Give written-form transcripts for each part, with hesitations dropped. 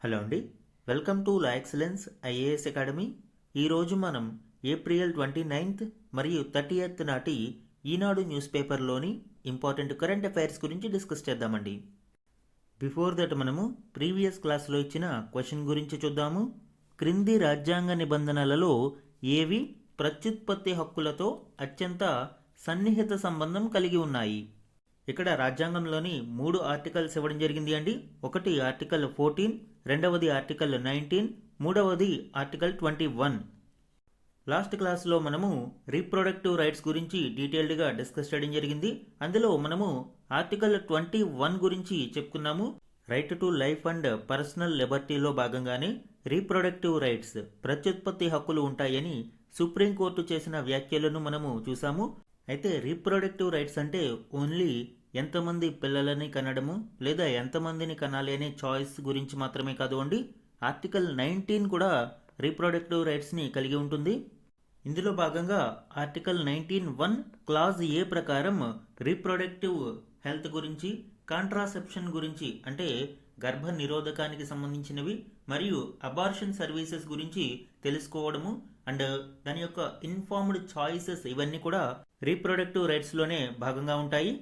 Hello అండి, welcome to law excellence IAS academy. ఈరోజు మనం ఏప్రిల్ 29th మరియు 30th నాటి ఈనాడు న్యూస్ పేపర్లోని ఇంపార్టెంట్ కరెంట్ అఫైర్స్ గురించి డిస్కస్ చేద్దామండి. బిఫోర్ దట్ మనము ప్రీవియస్ క్లాస్లో ఇచ్చిన క్వశ్చన్ గురించి చూద్దాము. క్రింది రాజ్యాంగ నిబంధనలలో ఏవి ప్రత్యుత్పత్తి హక్కులతో అత్యంత సన్నిహిత సంబంధం కలిగి ఉన్నాయి? ఇక్కడ రాజ్యాంగంలోని 3 ఆర్టికల్స్ ఇవ్వడం జరిగింది అండి. ఒకటి ఆర్టికల్ 14, రెండవది ఆర్టికల్ 19, మూడవది ఆర్టికల్ 21. లాస్ట్ క్లాస్లో మనము రీప్రొడక్టివ్ రైట్స్ గురించి డీటెయిల్డ్గా డిస్కస్ చేయడం జరిగింది. అందులో మనము ఆర్టికల్ 21 గురించి చెప్పుకున్నాము. Right to life and personal లిబర్టీలో భాగంగానే రీప్రొడక్టివ్ రైట్స్ ప్రత్యుత్పత్తి హక్కులు ఉంటాయని సుప్రీంకోర్టు చేసిన వ్యాఖ్యలను మనము చూసాము. అయితే రీప్రొడక్టివ్ రైట్స్ అంటే ఓన్లీ ఎంతమంది పిల్లలని కనడము లేదా ఎంతమందిని కనాలి అనే చాయిస్ గురించి మాత్రమే కాదు అండి. ఆర్టికల్ 19 కూడా రీప్రొడక్టివ్ రైట్స్ని కలిగి ఉంటుంది. ఇందులో భాగంగా ఆర్టికల్ 19(1) క్లాజ్ ఏ ప్రకారం రీప్రొడక్టివ్ హెల్త్ గురించి, కాంట్రాసెప్షన్ గురించి అంటే గర్భ నిరోధకానికి సంబంధించినవి మరియు అబార్షన్ సర్వీసెస్ గురించి తెలుసుకోవడము అండ్ దాని యొక్క ఇన్ఫార్మ్డ్ చాయిసెస్ ఇవన్నీ కూడా రీప్రొడక్టివ్ రైట్స్లోనే భాగంగా ఉంటాయి.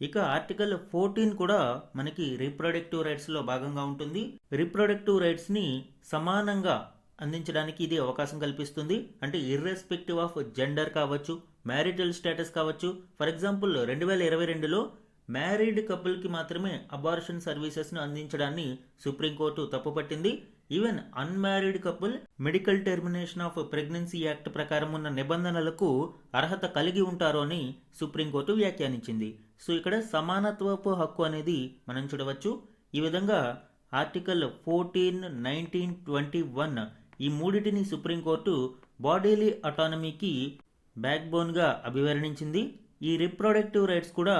ఇక ఆర్టికల్ 14 కూడా మనకి రీప్రొడక్టివ్ రైట్స్లో భాగంగా ఉంటుంది. రీప్రొడక్టివ్ రైట్స్ని సమానంగా అందించడానికి ఇది అవకాశం కల్పిస్తుంది. అంటే ఇర్రెస్పెక్టివ్ ఆఫ్ జెండర్ కావచ్చు, మ్యారిటల్ స్టేటస్ కావచ్చు. ఫర్ ఎగ్జాంపుల్ 2022లో మ్యారీడ్ కపుల్కి మాత్రమే అబార్షన్ సర్వీసెస్ను అందించడాన్ని సుప్రీంకోర్టు తప్పుపట్టింది. Even unmarried couple medical termination of pregnancy act ప్రకారం ఉన్న నిబంధనలకు అర్హత కలిగి ఉంటారు అని సుప్రీంకోర్టు వ్యాఖ్యానించింది. సో ఇక్కడ సమానత్వపు హక్కు అనేది మనం చూడవచ్చు. ఈ విధంగా ఆర్టికల్ 14, 19, 21 ఈ మూడిటిని సుప్రీంకోర్టు బాడీలీ అటానమీకి బ్యాక్ బోన్గా అభివర్ణించింది. ఈ రీప్రొడక్టివ్ రైట్స్ కూడా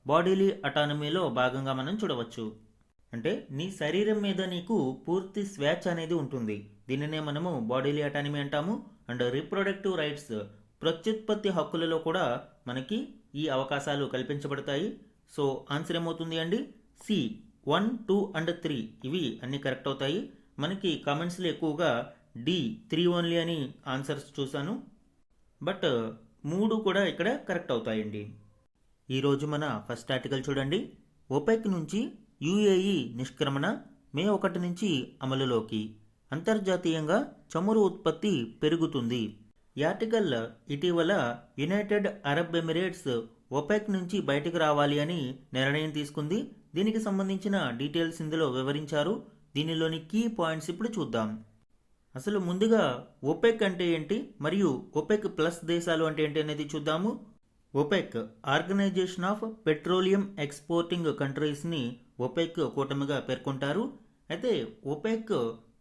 బాడీలీ అటానమీలో భాగంగా మనం చూడవచ్చు. అంటే నీ శరీరం మీద నీకు పూర్తి స్వేచ్ఛ అనేది ఉంటుంది. దీనినే మనము బాడీలీ అటానమీ అంటాము. అండ్ రీప్రొడక్టివ్ రైట్స్ ప్రత్యుత్పత్తి హక్కులలో కూడా మనకి ఈ అవకాశాలు కల్పించబడతాయి. సో ఆన్సర్ ఏమవుతుంది అండి? సి 1, 2 అండ్ 3 ఇవి అన్ని కరెక్ట్ అవుతాయి. మనకి కామెంట్స్లో ఎక్కువగా డి 3 ఓన్లీ అని ఆన్సర్స్ చూశాను. బట్ 3 కూడా ఇక్కడ కరెక్ట్ అవుతాయండి. ఈరోజు మన ఫస్ట్ ఆర్టికల్ చూడండి. ఒపెక్ నుంచి యుఏఈ నిష్క్రమణ మే 1 నుంచి అమలులోకి. అంతర్జాతీయంగా చమురు ఉత్పత్తి పెరుగుతుంది. ఈ ఆర్టికల్ ఇటీవల యునైటెడ్ అరబ్ ఎమిరేట్స్ ఒపెక్ నుంచి బయటకు రావాలి అని నిర్ణయం తీసుకుంది. దీనికి సంబంధించిన డీటెయిల్స్ ఇందులో వివరించారు. దీనిలోని కీ పాయింట్స్ ఇప్పుడు చూద్దాం. అసలు ముందుగా ఒపెక్ అంటే ఏంటి మరియు ఒపెక్ ప్లస్ దేశాలు అంటే ఏంటి అనేది చూద్దాము. OPEC organisation of petroleum exporting కంట్రీస్ని ఒపెక్ కూటమిగా పేర్కొంటారు. అయితే ఒపెక్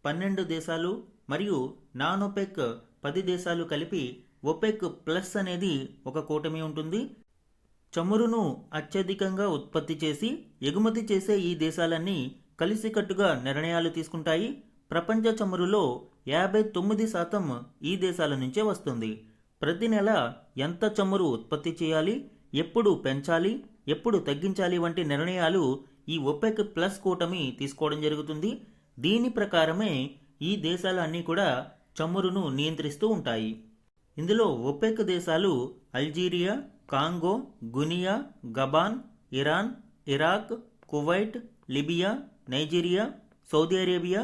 12 దేశాలు మరియు నాన్ ఒపెక్ 10 దేశాలు కలిపి ఒపెక్ ప్లస్ అనేది ఒక కూటమి ఉంటుంది. చమురును అత్యధికంగా ఉత్పత్తి చేసి ఎగుమతి చేసే ఈ దేశాలన్నీ కలిసికట్టుగా నిర్ణయాలు తీసుకుంటాయి. ప్రపంచ చమురులో 59% ఈ దేశాల నుంచే వస్తుంది. ప్రతి నెల ఎంత చమురు ఉత్పత్తి చేయాలి, ఎప్పుడు పెంచాలి, ఎప్పుడు తగ్గించాలి వంటి నిర్ణయాలు ఈ ఒపెక్ ప్లస్ కూటమి తీసుకోవడం జరుగుతుంది. దీని ప్రకారమే ఈ దేశాలు అన్నీ కూడా చమురును నియంత్రిస్తూ ఉంటాయి. ఇందులో ఒపెక్ దేశాలు Algeria, Congo, Guinea, Gabon, Iran, Iraq, Kuwait, Libya, Nigeria, Saudi Arabia,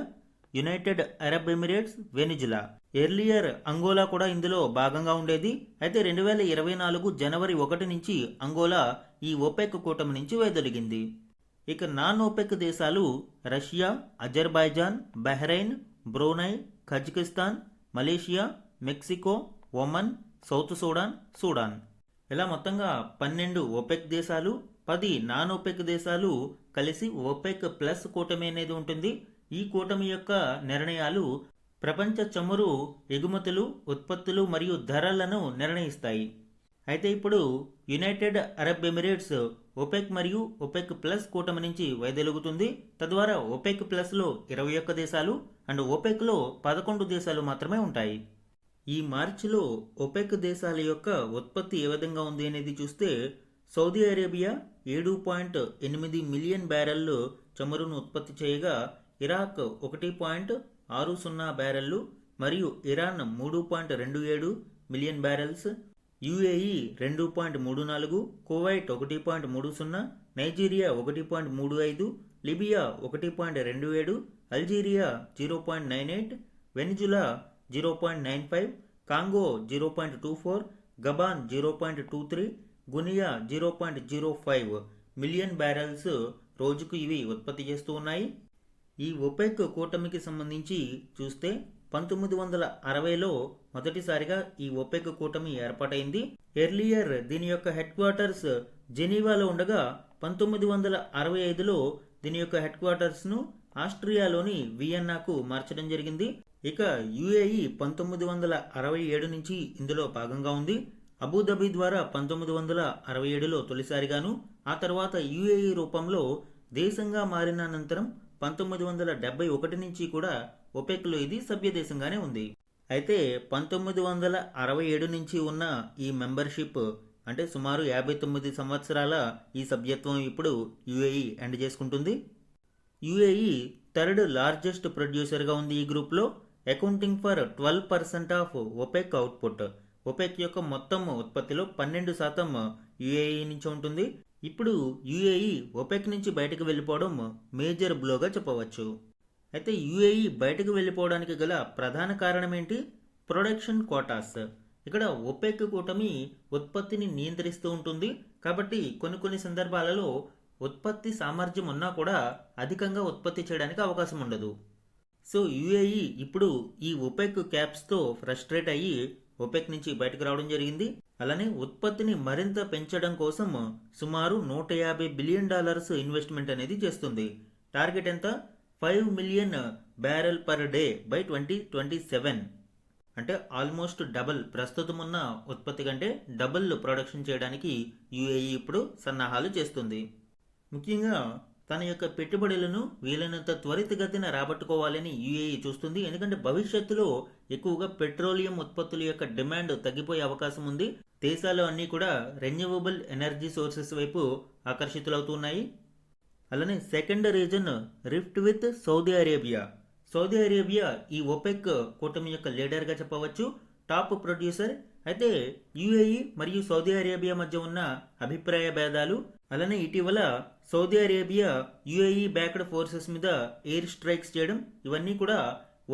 United Arab Emirates, Venezuela. Earlier Angola కూడా ఇందులో భాగంగా ఉండేది. అయితే 2024 జనవరి 1 నుంచి అంగోలా ఈ ఒపెక్ కూటమి నుంచి వైదొలిగింది. ఇక నాన్ ఒపెక్ దేశాలు Russia, Azerbaijan, Bahrain, Brunei, Kazakhstan, Malaysia, Mexico, Oman, south Sudan, Sudan. ఇలా మొత్తంగా 12 ఒపెక్ దేశాలు, 10 నాన్ ఒపెక్ దేశాలు కలిసి ఒపెక్ ప్లస్ కూటమి అనేది ఉంటుంది. ఈ కూటమి యొక్క నిర్ణయాలు ప్రపంచ చమురు ఎగుమతులు, ఉత్పత్తులు మరియు ధరలను నిర్ణయిస్తాయి. అయితే ఇప్పుడు యునైటెడ్ అరబ్ ఎమిరేట్స్ ఒపెక్ మరియు ఒపెక్ ప్లస్ కూటమి నుంచి వైదొలుగుతుంది. తద్వారా ఒపెక్ ప్లస్లో 21 దేశాలు అండ్ ఒపెక్లో 11 దేశాలు మాత్రమే ఉంటాయి. ఈ మార్చిలో ఒపెక్ దేశాల యొక్క ఉత్పత్తి ఏ విధంగా ఉంది అనేది చూస్తే సౌదీ అరేబియా 7.8 మిలియన్ బ్యారెళ్లు చమురును ఉత్పత్తి చేయగా ఇరాక్ 1.60 బ్యారెళ్లు మరియు Iran 3.27 million barrels, UAE 2.34, Kuwait 1.30, Nigeria 1.35, Libya 1.27, Algeria 0.98, Venezuela 0.95, Congo 0.24, గబాన్ 0.23, గునియా 0.05 million barrels రోజుకు ఇవి ఉత్పత్తి చేస్తూ ఉన్నాయి. ఈ ఒపెక్ కూటమికి సంబంధించి చూస్తే 1960లో మొదటిసారిగా ఈ ఒపెక్ కూటమి ఏర్పాటైంది. ఎర్లియర్ దీని యొక్క హెడ్ క్వార్టర్స్ జెనీవాలో ఉండగా 1965లో దీని యొక్క హెడ్ క్వార్టర్స్ ను ఆస్ట్రియాలోని వియన్నాకు మార్చడం జరిగింది. ఇక యుఏఈ 1967 నుంచి ఇందులో భాగంగా ఉంది. అబుదాబి ద్వారా 1967లో తొలిసారిగాను, ఆ తర్వాత యుఏఈ రూపంలో దేశంగా మారిన అనంతరం 1971 నుంచి కూడా ఒపెక్లో ఇది సభ్య దేశంగానే ఉంది. అయితే 1967 నుంచి ఉన్న ఈ మెంబర్షిప్ అంటే సుమారు 59 సంవత్సరాల ఈ సభ్యత్వం ఇప్పుడు యుఏఈ ఎండ్ చేసుకుంటుంది. యుఏఈ థర్డ్ లార్జెస్ట్ ప్రొడ్యూసర్గా ఉంది ఈ గ్రూప్లో, accounting for 12% of OPEC output. OPEC యొక్క మొత్తం ఉత్పత్తిలో 12% యుఏఈ నుంచి ఉంటుంది. ఇప్పుడు యుఏఈ ఒపెక్ నుంచి బయటకు వెళ్ళిపోవడం మేజర్ బ్లోగా చెప్పవచ్చు. అయితే యుఏఈ బయటకు వెళ్ళిపోవడానికి గల ప్రధాన కారణం ఏంటి? ప్రొడక్షన్ కోటాస్. ఇక్కడ ఒపెక్ కూటమి ఉత్పత్తిని నియంత్రిస్తూ ఉంటుంది కాబట్టి కొన్ని సందర్భాలలో ఉత్పత్తి సామర్థ్యం ఉన్నా కూడా అధికంగా ఉత్పత్తి చేయడానికి అవకాశం ఉండదు. సో యుఏఈ ఇప్పుడు ఈ ఒపెక్ క్యాప్స్తో ఫ్రస్ట్రేట్ అయ్యి ఒపెక్ నుంచి బయటకు రావడం జరిగింది. అలానే ఉత్పత్తిని మరింత పెంచడం కోసం సుమారు $150 బిలియన్ ఇన్వెస్ట్మెంట్ అనేది చేస్తుంది. టార్గెట్ ఎంత? 5 million barrel per day by 2027. అంటే ఆల్మోస్ట్ డబుల్, ప్రస్తుతం ఉన్న ఉత్పత్తి కంటే డబుల్ ప్రొడక్షన్ చేయడానికి యుఏఈ ఇప్పుడు సన్నాహాలు చేస్తుంది. ముఖ్యంగా తన యొక్క పెట్టుబడులను వీలైనంత త్వరితగతిన రాబట్టుకోవాలని యుఏఈ చూస్తుంది. ఎందుకంటే భవిష్యత్తులో ఎక్కువగా పెట్రోలియం ఉత్పత్తుల యొక్క డిమాండ్ తగ్గిపోయే అవకాశం ఉంది. దేశాలు అన్నీ కూడా రెన్యూవబుల్ ఎనర్జీ సోర్సెస్ వైపు ఆకర్షితులవుతున్నాయి. అలానే second reason rift with Saudi Arabia. Saudi Arabia ఈ ఒపెక్ కూటమి యొక్క లీడర్గా చెప్పవచ్చు, టాప్ ప్రొడ్యూసర్. అయితే యుఏఈ మరియు సౌదీ అరేబియా మధ్య ఉన్న అభిప్రాయ భేదాలు, అలానే ఇటీవల Saudi Arabia UAE backed forces మీద ఎయిర్ స్ట్రైక్స్ చేయడం, ఇవన్నీ కూడా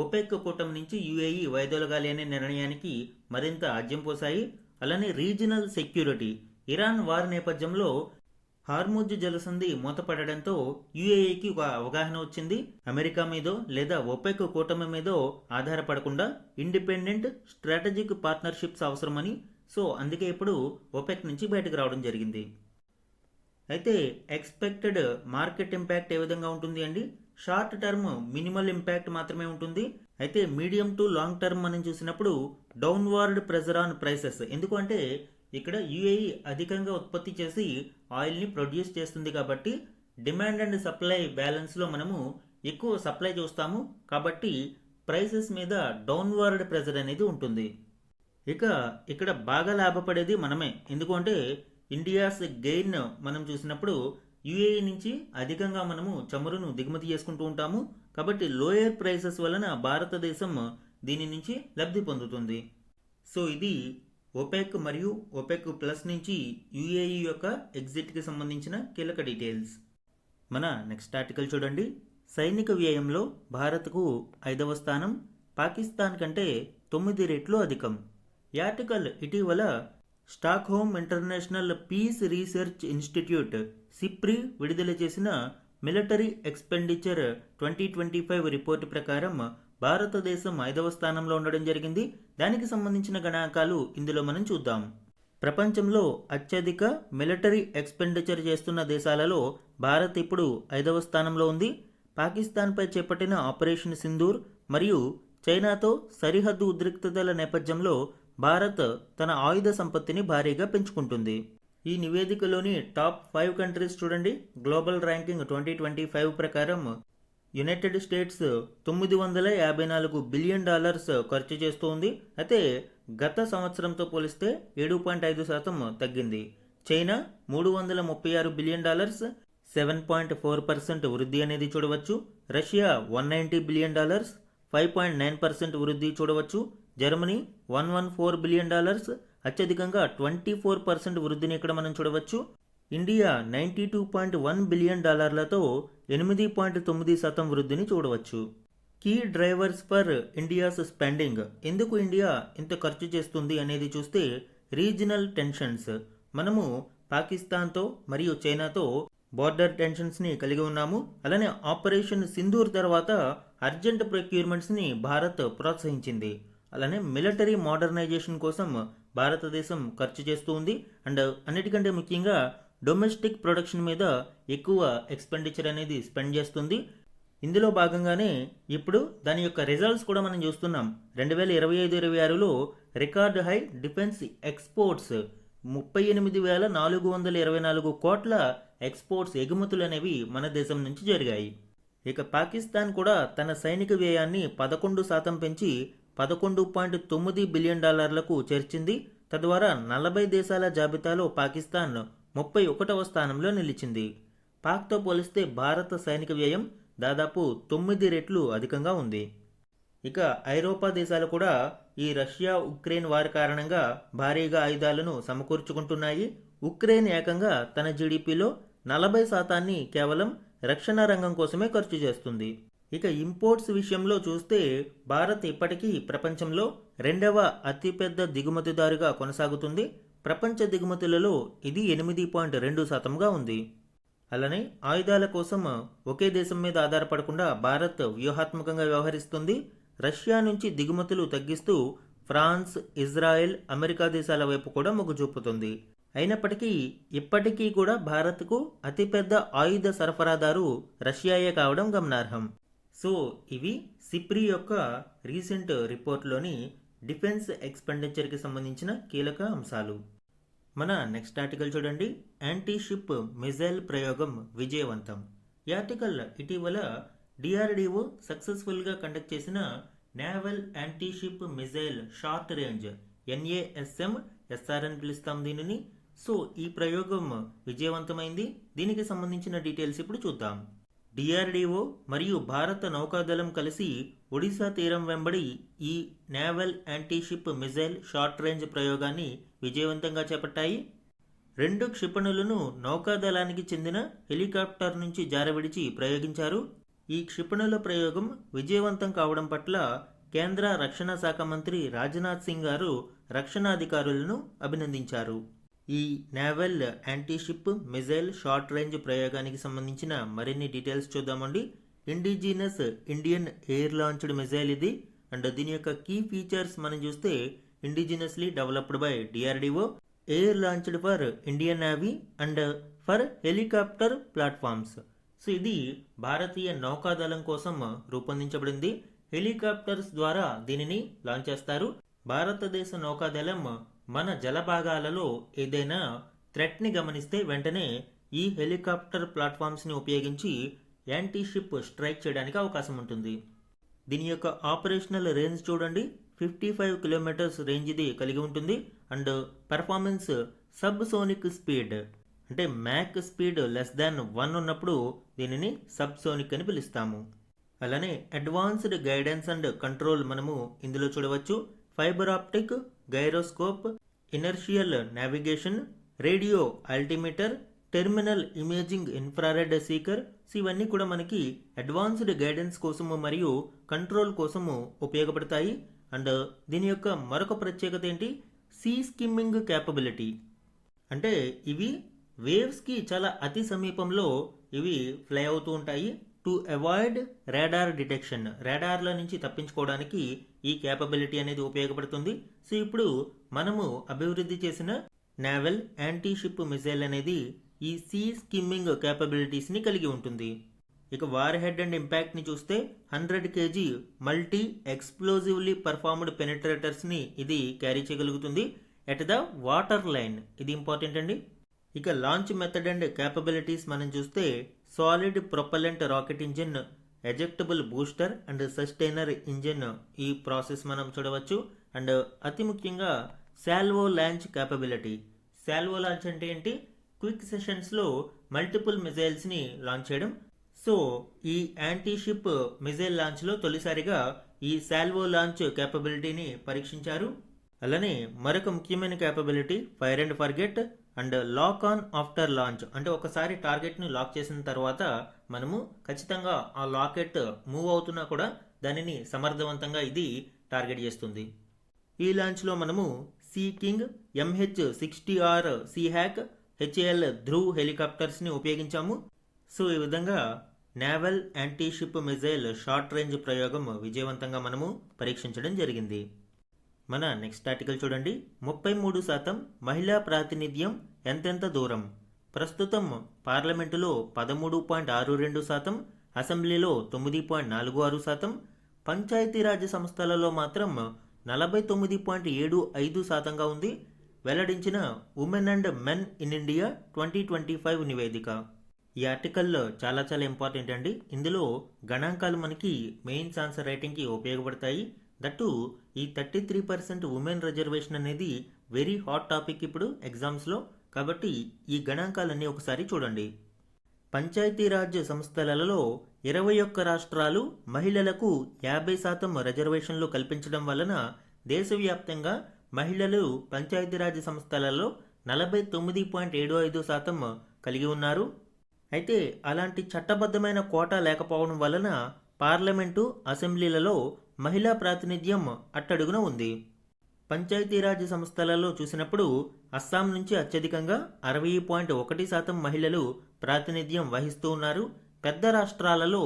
ఒపెక్ కూటమి నుంచి యుఏఈ వైదొలగాలి అనే నిర్ణయానికి మరింత ఆజ్యం పోసాయి. అలానే రీజనల్ సెక్యూరిటీ. ఇరాన్ వార్ నేపథ్యంలో హార్ముజ్ జలసంధి మూతపడడంతో యుఏఈకి ఒక అవగాహన వచ్చింది. అమెరికా మీదో లేదా ఒపెక్ కూటమి మీదో ఆధారపడకుండా ఇండిపెండెంట్ స్ట్రాటజిక్ పార్ట్నర్షిప్స్ అవసరమని, సో అందుకే ఇప్పుడు ఒపెక్ నుంచి బయటకు రావడం జరిగింది. అయితే ఎక్స్పెక్టెడ్ మార్కెట్ ఇంపాక్ట్ ఏ విధంగా ఉంటుంది అండి? షార్ట్ టర్మ్ మినిమల్ ఇంపాక్ట్ మాత్రమే ఉంటుంది. అయితే మీడియం టు లాంగ్ టర్మ్ మనం చూసినప్పుడు డౌన్వార్డ్ ప్రెజర్ ఆన్ ప్రైసెస్. ఎందుకంటే ఇక్కడ యుఏఈ అధికంగా ఉత్పత్తి చేసి ఆయిల్ని ప్రొడ్యూస్ చేస్తుంది కాబట్టి డిమాండ్ అండ్ సప్లై బ్యాలెన్స్లో మనము ఎక్కువ సప్లై చూస్తాము కాబట్టి ప్రైసెస్ మీద డౌన్వార్డ్ ప్రెజర్ అనేది ఉంటుంది. ఇక ఇక్కడ బాగా లాభపడేది మనమే. ఎందుకంటే ఇండియాస్ గెయిన్ మనం చూసినప్పుడు యుఏఈ నుంచి అధికంగా మనము చమురును దిగుమతి చేసుకుంటూ ఉంటాము కాబట్టి లోయర్ ప్రైసెస్ వలన భారతదేశం దీని నుంచి లబ్ధి పొందుతుంది. సో ఇది ఒపెక్ మరియు ఒపెక్ ప్లస్ నుంచి యుఏఈ యొక్క ఎగ్జిట్కి సంబంధించిన కీలక డీటెయిల్స్. మన నెక్స్ట్ ఆర్టికల్ చూడండి. సైనిక వ్యయంలో భారత్కు 5వ స్థానం, పాకిస్తాన్ కంటే 9 రెట్లు అధికం. ఈ ఆర్టికల్ ఇటీవల Stockholm International Peace Research Institute SIPRI విడుదల చేసిన మిలిటరీ ఎక్స్పెండిచర్ 2025 రిపోర్టు ప్రకారం భారతదేశం 5వ స్థానంలో ఉండడం జరిగింది. దానికి సంబంధించిన గణాంకాలు ఇందులో మనం చూద్దాం. ప్రపంచంలో అత్యధిక మిలిటరీ ఎక్స్పెండిచర్ చేస్తున్న దేశాలలో భారత్ ఇప్పుడు 5వ స్థానంలో ఉంది. పాకిస్తాన్పై చేపట్టిన ఆపరేషన్ సింధూర్ మరియు చైనాతో సరిహద్దు ఉద్రిక్తతల నేపథ్యంలో భారత్ తన ఆయుధ సంపత్తిని భారీగా పెంచుకుంటుంది. ఈ నివేదికలోని టాప్ 5 కంట్రీస్ చూడండి. గ్లోబల్ ర్యాంకింగ్ 2025 ప్రకారం యునైటెడ్ స్టేట్స్ $954 బిలియన్ ఖర్చు చేస్తోంది. అయితే గత సంవత్సరంతో పోలిస్తే 7.5% తగ్గింది. చైనా $336 బిలియన్, 7.4% వృద్ధి అనేది చూడవచ్చు. రష్యా $190 బిలియన్ 5.9% వృద్ధి చూడవచ్చు. జర్మనీ $114 బిలియన్ అత్యధికంగా 24% వృద్ధిని ఇక్కడ మనం చూడవచ్చు. ఇండియా $92.1 బిలియన్ 8.9% వృద్ధిని చూడవచ్చు. Key drivers for India's spending. ఎందుకు ఇండియా ఇంత ఖర్చు చేస్తుంది అనేది చూస్తే రీజనల్ టెన్షన్స్. మనము పాకిస్తాన్తో మరియు చైనాతో బార్డర్ టెన్షన్స్ని కలిగి ఉన్నాము. అలానే ఆపరేషన్ సింధూర్ తర్వాత అర్జెంట్ ప్రొక్యూర్మెంట్స్ని భారత్ ప్రోత్సహించింది. అలానే మిలిటరీ మోడర్నైజేషన్ కోసం భారతదేశం ఖర్చు చేస్తూ ఉంది. అండ్ అన్నిటికంటే ముఖ్యంగా డొమెస్టిక్ ప్రొడక్షన్ మీద ఎక్కువ ఎక్స్పెండిచర్ అనేది స్పెండ్ చేస్తుంది. ఇందులో భాగంగానే ఇప్పుడు దాని యొక్క రిజల్ట్స్ కూడా మనం చూస్తున్నాం. 2025-26లో రికార్డ్ హై డిఫెన్స్ ఎక్స్పోర్ట్స్ 38,424 కోట్ల ఎక్స్పోర్ట్స్ ఎగుమతులు అనేవి మన దేశం నుంచి జరిగాయి. ఇక పాకిస్తాన్ కూడా తన సైనిక వ్యయాన్ని 11% పెంచి $11.9 బిలియన్ చేర్చింది. తద్వారా 40 దేశాల జాబితాలో పాకిస్తాన్ 31వ స్థానంలో నిలిచింది. పాక్తో పోలిస్తే భారత సైనిక వ్యయం దాదాపు 9 రెట్లు అధికంగా ఉంది. ఇక ఐరోపా దేశాలు కూడా ఈ రష్యా ఉక్రెయిన్ వారి కారణంగా భారీగా ఆయుధాలను సమకూర్చుకుంటున్నాయి. ఉక్రెయిన్ ఏకంగా తన జీడిపిలో 40% కేవలం రక్షణ రంగం కోసమే ఖర్చు చేస్తుంది. ఇక ఇంపోర్ట్స్ విషయంలో చూస్తే భారత్ ఇప్పటికీ ప్రపంచంలో 2వ అతిపెద్ద దిగుమతిదారుగా కొనసాగుతుంది. ప్రపంచ దిగుమతులలో ఇది 8.2%గా ఉంది. అలానే ఆయుధాల కోసం ఒకే దేశం మీద ఆధారపడకుండా భారత్ వ్యూహాత్మకంగా వ్యవహరిస్తుంది. రష్యా నుంచి దిగుమతులు తగ్గిస్తూ ఫ్రాన్స్, ఇజ్రాయెల్, అమెరికా దేశాల వైపు కూడా మొగ్గు చూపుతుంది. అయినప్పటికీ ఇప్పటికీ కూడా భారత్కు అతిపెద్ద ఆయుధ సరఫరాదారు రష్యాయే కావడం గమనార్హం. సో ఇవి సిప్రి యొక్క రీసెంట్ రిపోర్ట్లోని డిఫెన్స్ ఎక్స్పెండిచర్కి సంబంధించిన కీలక అంశాలు. మన నెక్స్ట్ ఆర్టికల్ చూడండి. యాంటీ షిప్ మిజైల్ ప్రయోగం విజయవంతం. ఈ ఆర్టికల్ ఇటీవల డిఆర్డిఓ సక్సెస్ఫుల్గా కండక్ట్ చేసిన naval anti ship missile short range NASM-SR అని పిలుస్తాం దీనిని. సో ఈ ప్రయోగం విజయవంతమైంది. దీనికి సంబంధించిన డీటెయిల్స్ ఇప్పుడు చూద్దాం. డిఆర్డిఓ మరియు భారత నౌకాదళం కలిసి ఒడిశా తీరం వెంబడి ఈ naval anti ship missile short range ప్రయోగాన్ని విజయవంతంగా చేపట్టాయి. 2 క్షిపణులను నౌకాదళానికి చెందిన హెలికాప్టర్ నుంచి జారవిడిచి ప్రయోగించారు. ఈ క్షిపణుల ప్రయోగం విజయవంతం కావడం పట్ల కేంద్ర రక్షణ శాఖ మంత్రి రాజ్నాథ్ సింగ్ గారు రక్షణాధికారులను అభినందించారు. ఈ naval anti ship missile short range ప్రయోగానికి సంబంధించిన మరిన్ని డీటెయిల్స్ చూద్దామండి. Indigenous Indian air launched missile ఇది. అండ్ దీని యొక్క కీ ఫీచర్స్ మనం చూస్తే indigenously developed by DRDO, air launched for Indian navy and for helicopter platforms. So ఇది భారతీయ నౌకాదళం కోసం రూపొందించబడింది. హెలికాప్టర్స్ ద్వారా దీనిని లాంచ్ చేస్తారు. భారతదేశ నౌకాదళం మన జలభాగాలలో ఏదైనా థ్రెట్ని గమనిస్తే వెంటనే ఈ హెలికాప్టర్ ప్లాట్ఫామ్స్ని ఉపయోగించి యాంటీ షిప్ స్ట్రైక్ చేయడానికి అవకాశం ఉంటుంది. దీని యొక్క ఆపరేషనల్ రేంజ్ చూడండి, 55 కిలోమీటర్స్ రేంజ్ ఇది కలిగి ఉంటుంది. And performance sub sonic speed అంటే మ్యాక్ స్పీడ్ <1 ఉన్నప్పుడు దీనిని సబ్ సోనిక్ అని పిలుస్తాము. అలానే అడ్వాన్స్డ్ గైడెన్స్ అండ్ కంట్రోల్ మనము ఇందులో చూడవచ్చు. Fibre optic, gyroscope, inertial navigation, radio altimeter, terminal imaging infrared seeker. ఇవన్నీ కూడా మనకి అడ్వాన్స్డ్ గైడెన్స్ కోసము మరియు కంట్రోల్ కోసము ఉపయోగపడతాయి. అండ్ దీని యొక్క మరొక ప్రత్యేకత ఏంటి, సీ స్కిమ్మింగ్ క్యాపబిలిటీ. అంటే ఇవి వేవ్స్కి చాలా అతి సమీపంలో ఇవి ఫ్లై అవుతూ ఉంటాయి. టు అవాయిడ్ రాడార్ డిటెక్షన్, రాడార్ల నుంచి తప్పించుకోవడానికి ఈ క్యాపబిలిటీ అనేది ఉపయోగపడుతుంది. సో ఇప్పుడు మనము అభివృద్ధి చేసిన నేవల్ యాంటీ షిప్ మిజైల్ అనేది ఈ సీ స్కిమ్మింగ్ క్యాపబిలిటీస్ని కలిగి ఉంటుంది. ఇక వార్ హెడ్ అండ్ ఇంపాక్ట్ని చూస్తే 100 kg మల్టీ ఎక్స్ప్లోజివ్లీ పర్ఫార్మ్డ్ పెనిట్రేటర్స్ని ఇది క్యారీ చేయగలుగుతుంది ఎట్ ద వాటర్ లైన్. ఇది ఇంపార్టెంట్ అండి. ఇక లాంచ్ మెథడ్ అండ్ క్యాపబిలిటీస్ మనం చూస్తే solid propellant rocket engine, ejectable booster and sustainer engine ఈ ప్రాసెస్ మనం చూడవచ్చు. అండ్ అతి ముఖ్యంగా salvo launch capability. Salvo launch అంటే ఏంటి, క్విక్ సెషన్స్లో మల్టిపుల్ మిజైల్స్ని లాంచ్ చేయడం. సో ఈ యాంటీ షిప్ మిజైల్ లాంచ్లో తొలిసారిగా ఈ సాల్వో లాంచ్ క్యాపబిలిటీని పరీక్షించారు. అలానే మరొక ముఖ్యమైన capability fire and forget and lock on after launch. అంటే ఒకసారి టార్గెట్ను లాక్ చేసిన తర్వాత మనము ఖచ్చితంగా ఆ లాకెట్ మూవ్ అవుతున్నా కూడా దానిని సమర్థవంతంగా ఇది టార్గెట్ చేస్తుంది. ఈ లాంచ్లో మనము Sea King MH-60R Sea Hawk HAL Dhruv హెలికాప్టర్స్ని ఉపయోగించాము. సో ఈ విధంగా naval anti ship missile short range ప్రయోగం విజయవంతంగా మనము పరీక్షించడం జరిగింది. మన నెక్స్ట్ ఆర్టికల్ చూడండి. 33% మహిళా ప్రాతినిధ్యం ఎంతెంత దూరం. ప్రస్తుతం పార్లమెంటులో 13.62%, అసెంబ్లీలో 9.46%, పంచాయతీరాజ్ సంస్థలలో మాత్రం 49.75%గా ఉంది. వెల్లడించిన women and men in India 2025 నివేదిక. ఈ ఆర్టికల్ చాలా ఇంపార్టెంట్ అండి. ఇందులో గణాంకాలు మనకి మెయిన్స్ ఆన్సర్ రైటింగ్కి ఉపయోగపడతాయి. దట్టు ఈ 33% ఉమెన్ రిజర్వేషన్ అనేది వెరీ హాట్ టాపిక్ ఇప్పుడు ఎగ్జామ్స్లో. కాబట్టి ఈ గణాంకాలన్నీ ఒకసారి చూడండి. పంచాయతీరాజ్ సంస్థలలో 21 రాష్ట్రాలు మహిళలకు 50% రిజర్వేషన్లు కల్పించడం వలన దేశవ్యాప్తంగా మహిళలు పంచాయతీరాజ్ సంస్థలలో 49.75% కలిగి ఉన్నారు. అయితే అలాంటి చట్టబద్ధమైన కోటా లేకపోవడం వలన పార్లమెంటు, అసెంబ్లీలలో మహిళా ప్రాతినిధ్యం అట్టడుగున ఉంది. పంచాయతీరాజ్ సంస్థలలో చూసినప్పుడు అస్సాం నుంచి అత్యధికంగా 60.1% మహిళలు ప్రాతినిధ్యం వహిస్తూ ఉన్నారు. పెద్ద రాష్ట్రాలలో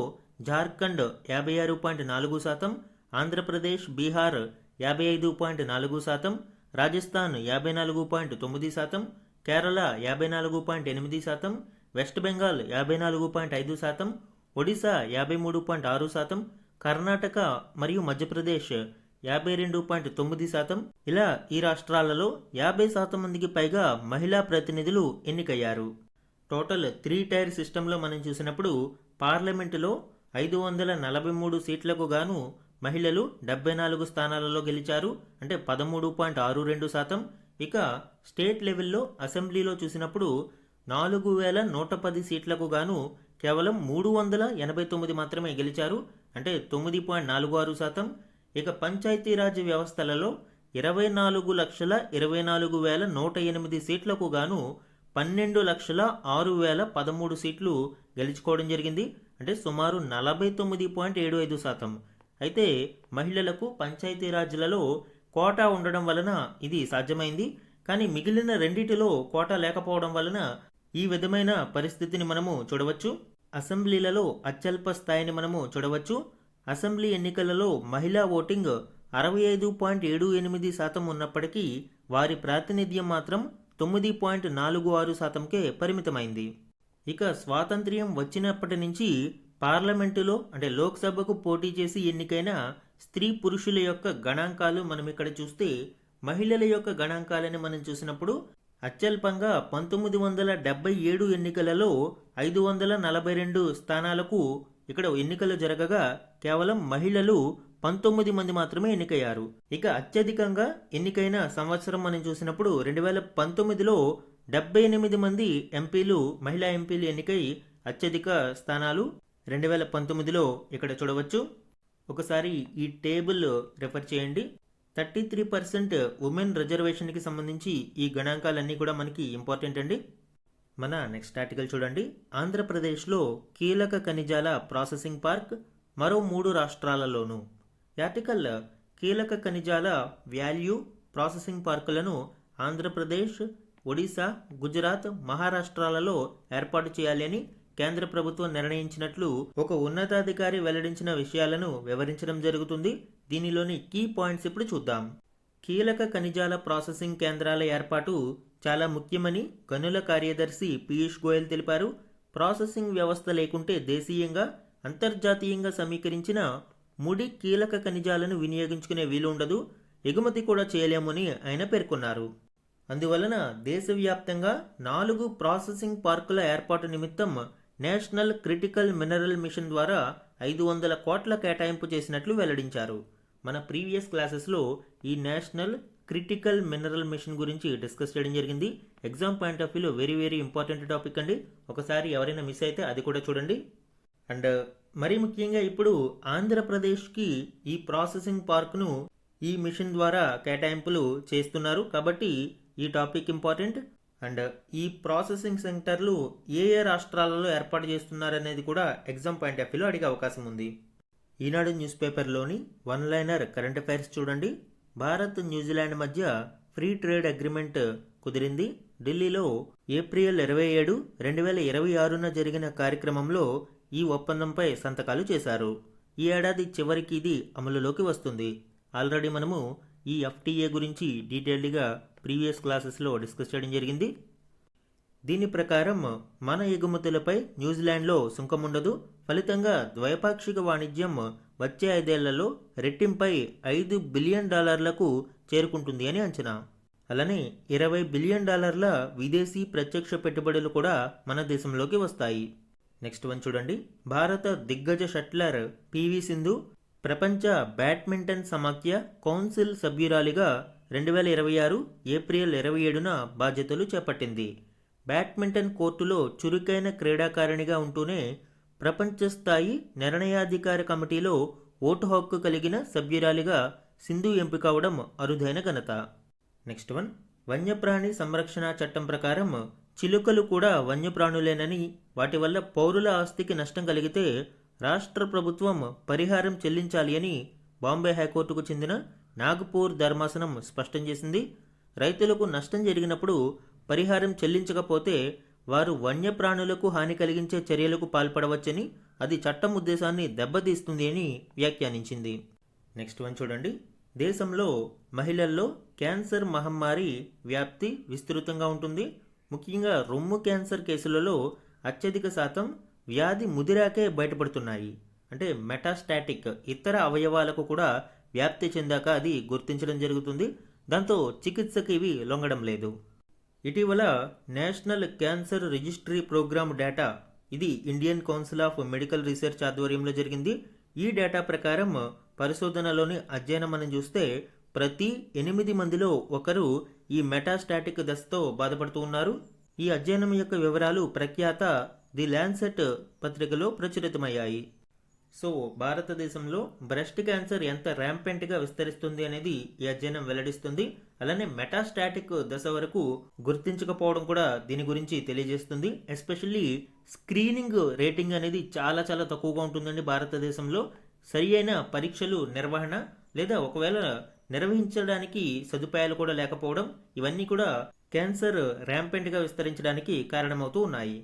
జార్ఖండ్ 56.4%, ఆంధ్రప్రదేశ్, బీహార్ 55.4%, రాజస్థాన్ 54.9%, కేరళ 54.8%, వెస్ట్ బెంగాల్ 54.5%, ఒడిశా 53.6%, కర్ణాటక మరియు మధ్యప్రదేశ్ 52.9%. ఇలా ఈ రాష్ట్రాలలో 50% మందికి పైగా మహిళా ప్రతినిధులు ఎన్నికయ్యారు. టోటల్ 3 టైర్ సిస్టంలో మనం చూసినప్పుడు పార్లమెంటులో 543 సీట్లకు గాను మహిళలు 74 స్థానాలలో గెలిచారు, అంటే 13.62%. ఇక స్టేట్ లెవెల్లో అసెంబ్లీలో చూసినప్పుడు 4110 సీట్లకు గాను కేవలం 389 మాత్రమే గెలిచారు, అంటే 9.46%. ఇక పంచాయతీరాజ్ వ్యవస్థలలో 24,24,108 సీట్లకు గాను 12,06,013 సీట్లు గెలుచుకోవడం జరిగింది, అంటే సుమారు 49.75%. అయితే మహిళలకు పంచాయతీరాజ్లలో కోటా ఉండడం వలన ఇది సాధ్యమైంది. కానీ మిగిలిన రెండిటిలో కోటా లేకపోవడం వలన ఈ విధమైన పరిస్థితిని మనము చూడవచ్చు. అసెంబ్లీలలో అత్యల్ప స్థాయిని మనము చూడవచ్చు. అసెంబ్లీ ఎన్నికలలో మహిళా ఓటింగ్ 65.78% ఉన్నప్పటికీ వారి ప్రాతినిధ్యం మాత్రం 9.46%కే పరిమితమైంది. ఇక స్వాతంత్ర్యం వచ్చినప్పటి నుంచి పార్లమెంటులో అంటే లోక్సభకు పోటీ చేసి ఎన్నికైన స్త్రీ పురుషుల యొక్క గణాంకాలు మనం ఇక్కడ చూస్తే మహిళల యొక్క గణాంకాలని మనం చూసినప్పుడు అత్యల్పంగా 1977 ఎన్నికలలో 542 స్థానాలకు ఇక్కడ ఎన్నికలు జరగగా కేవలం మహిళలు 19 మంది మాత్రమే ఎన్నికయ్యారు. ఇక అత్యధికంగా ఎన్నికైన సంవత్సరం మనం చూసినప్పుడు 2019లో 78 మంది ఎంపీలు, మహిళా ఎంపీలు ఎన్నికై అత్యధిక స్థానాలు 2019లో ఇక్కడ చూడవచ్చు. ఒకసారి ఈ టేబుల్ రెఫర్ చేయండి. 33% ఉమెన్ రిజర్వేషన్కి సంబంధించి ఈ గణాంకాలన్నీ కూడా మనకి ఇంపార్టెంట్ అండి. మన నెక్స్ట్ ఆర్టికల్ చూడండి. ఆంధ్రప్రదేశ్లో కీలక ఖనిజాల ప్రాసెసింగ్ పార్క్ మరో 3 రాష్ట్రాలలోనూ. ఈ ఆర్టికల్ కీలక ఖనిజాల వాల్యూ ప్రాసెసింగ్ పార్కులను ఆంధ్రప్రదేశ్, ఒడిశా, గుజరాత్, మహారాష్ట్రాలలో ఏర్పాటు చేయాలి అని కేంద్ర ప్రభుత్వం నిర్ణయించినట్లు ఒక ఉన్నతాధికారి వెల్లడించిన విషయాలను వివరించడం జరుగుతుంది. దీనిలోని కీ పాయింట్స్ ఇప్పుడు చూద్దాం. కీలక ఖనిజాల ప్రాసెసింగ్ కేంద్రాల ఏర్పాటు చాలా ముఖ్యమని గనుల కార్యదర్శి పీయూష్ గోయల్ తెలిపారు. ప్రాసెసింగ్ వ్యవస్థ లేకుంటే దేశీయంగా, అంతర్జాతీయంగా సమీకరించిన ముడి కీలక ఖనిజాలను వినియోగించుకునే వీలు ఉండదు, ఎగుమతి కూడా చేయలేమని ఆయన పేర్కొన్నారు. అందువలన దేశవ్యాప్తంగా 4 ప్రాసెసింగ్ పార్కుల ఏర్పాటు నిమిత్తం నేషనల్ క్రిటికల్ మినరల్ మిషన్ ద్వారా 500 కోట్ల కేటాయింపు చేసినట్లు వెల్లడించారు. మన ప్రీవియస్ క్లాసెస్లో ఈ నేషనల్ క్రిటికల్ మినరల్ మిషన్ గురించి డిస్కస్ చేయడం జరిగింది. ఎగ్జామ్ పాయింట్ ఆఫ్ వ్యూలో వెరీ వెరీ ఇంపార్టెంట్ టాపిక్ అండి. ఒకసారి ఎవరైనా మిస్ అయితే అది కూడా చూడండి. అండ్ మరీ ముఖ్యంగా ఇప్పుడు ఆంధ్రప్రదేశ్కి ఈ ప్రాసెసింగ్ పార్క్ను ఈ మిషన్ ద్వారా కేటాయింపులు చేస్తున్నారు కాబట్టి ఈ టాపిక్ ఇంపార్టెంట్. అండ్ ఈ ప్రాసెసింగ్ సెంటర్లు ఏ ఏ రాష్ట్రాలలో ఏర్పాటు చేస్తున్నారనేది కూడా ఎగ్జామ్ పాయింట్ ఆఫ్ వ్యూలో అడిగే అవకాశం ఉంది. ఈనాడు న్యూస్ పేపర్లోని వన్ లైనర్ కరెంట్ అఫైర్స్ చూడండి. భారత్ న్యూజిలాండ్ మధ్య ఫ్రీ ట్రేడ్ అగ్రిమెంట్ కుదిరింది. ఢిల్లీలో ఏప్రిల్ 27, 2026న జరిగిన కార్యక్రమంలో ఈ ఒప్పందంపై సంతకాలు చేశారు. ఈ ఏడాది చివరికి ఇది అమలులోకి వస్తుంది. ఆల్రెడీ మనము ఈ ఎఫ్టీఏ గురించి డీటెయిల్డ్గా ప్రీవియస్ క్లాసెస్లో డిస్కస్ చేయడం జరిగింది. దీని ప్రకారం మన ఎగుమతులపై న్యూజిలాండ్లో సుంకం ఉండదు. ఫలితంగా ద్వైపాక్షిక వాణిజ్యం వచ్చే 5 ఏళ్లలో రెట్టింపై $5 బిలియన్ చేరుకుంటుంది అని అంచనా. అలానే $20 బిలియన్ విదేశీ ప్రత్యక్ష పెట్టుబడులు కూడా మన దేశంలోకి వస్తాయి. నెక్స్ట్ వన్ చూడండి. భారత దిగ్గజ షట్లర్ పివి సింధు ప్రపంచ బ్యాడ్మింటన్ సమాఖ్య కౌన్సిల్ సభ్యురాలిగా 2026 ఏప్రిల్ 27న బాధ్యతలు చేపట్టింది. బ్యాడ్మింటన్ కోర్టులో చురుకైన క్రీడాకారిణిగా ఉంటూనే ప్రపంచ స్థాయి నిర్ణయాధికార కమిటీలో ఓటు హక్కు కలిగిన సభ్యురాలిగా సింధు ఎంపికవడం అరుదైన ఘనత. Next one. వన్యప్రాణి సంరక్షణ చట్టం ప్రకారం చిలుకలు కూడా వన్యప్రాణులేనని, వాటి వల్ల పౌరుల ఆస్తికి నష్టం కలిగితే రాష్ట్ర ప్రభుత్వం పరిహారం చెల్లించాలి అని బాంబే హైకోర్టుకు చెందిన నాగపూర్ ధర్మాసనం స్పష్టం చేసింది. రైతులకు నష్టం జరిగినప్పుడు పరిహారం చెల్లించకపోతే వారు వన్యప్రాణులకు హాని కలిగించే చర్యలకు పాల్పడవచ్చని, అది చట్టం ఉద్దేశాన్ని దెబ్బతీస్తుంది అని వ్యాఖ్యానించింది. నెక్స్ట్ వన్ చూడండి. దేశంలో మహిళల్లో క్యాన్సర్ మహమ్మారి వ్యాప్తి విస్తృతంగా ఉంటుంది. ముఖ్యంగా రొమ్ము క్యాన్సర్ కేసులలో అత్యధిక శాతం వ్యాధి ముదిరాకే బయటపడుతున్నాయి. అంటే మెటాస్టాటిక్ ఇతర అవయవాలకు కూడా వ్యాప్తి చెందాక అది గుర్తించడం జరుగుతుంది. దాంతో చికిత్సకి ఇవి లొంగడం లేదు. ఇటీవల national cancer registry programme data, ఇది Indian Council of Medical Research ఆధ్వర్యంలో జరిగింది. ఈ డేటా ప్రకారం పరిశోధనలోని అధ్యయనం మనం చూస్తే ప్రతి 8 మందిలో ఒకరు ఈ మెటాస్టాటిక్ దశతో బాధపడుతూ ఉన్నారు. ఈ అధ్యయనం యొక్క వివరాలు ప్రఖ్యాత ది ల్యాన్సెట్ పత్రికలో ప్రచురితమయ్యాయి. సో భారతదేశంలో బ్రెస్ట్ క్యాన్సర్ ఎంత ర్యాంపెంట్గా విస్తరిస్తుంది అనేది ఈ అధ్యయనం వెల్లడిస్తుంది. అలానే మెటాస్టాటిక్ దశ వరకు గుర్తించకపోవడం కూడా దీని గురించి తెలియజేస్తుంది. ఎస్పెషల్లీ స్క్రీనింగ్ రేటింగ్ అనేది చాలా చాలా తక్కువగా ఉంటుందండి భారతదేశంలో. సరి అయిన పరీక్షలు నిర్వహణ లేదా ఒకవేళ నిర్వహించడానికి సదుపాయాలు కూడా లేకపోవడం, ఇవన్నీ కూడా క్యాన్సర్ ర్యాంపెంట్గా విస్తరించడానికి కారణమవుతూ ఉన్నాయి.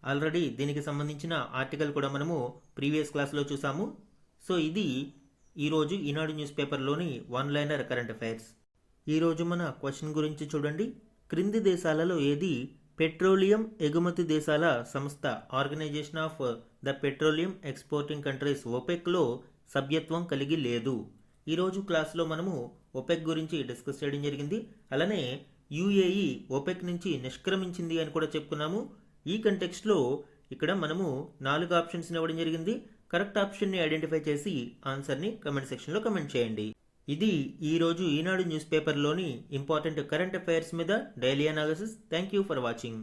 ఆల్రెడీ దీనికి సంబంధించిన ఆర్టికల్ కూడా మనము ప్రీవియస్ క్లాస్లో చూసాము. సో ఇది ఈరోజు ఈనాడు న్యూస్ పేపర్లోని వన్ లైనర్ కరెంట్ అఫైర్స్. ఈరోజు మన క్వశ్చన్ గురించి చూడండి. క్రింది దేశాలలో ఏది పెట్రోలియం ఎగుమతి దేశాల సంస్థ organisation of the petroleum exporting countries ఓపెక్లో సభ్యత్వం కలిగి లేదు? ఈరోజు క్లాస్లో మనము ఓపెక్ గురించి డిస్కస్ చేయడం జరిగింది. అలానే యుఏఈ ఓపెక్ నుంచి నిష్క్రమించింది అని కూడా చెప్పుకున్నాము. ఈ కంటెక్స్ట్లో ఇక్కడ మనము 4 ఆప్షన్స్ ఇవ్వడం జరిగింది. కరెక్ట్ ఆప్షన్ని ఐడెంటిఫై చేసి ఆన్సర్ని కమెంట్ సెక్షన్లో కమెంట్ చేయండి. ఇది ఈరోజు Eenadu news పేపర్లోని important current affairs మీద daily analysis. Thank you for watching.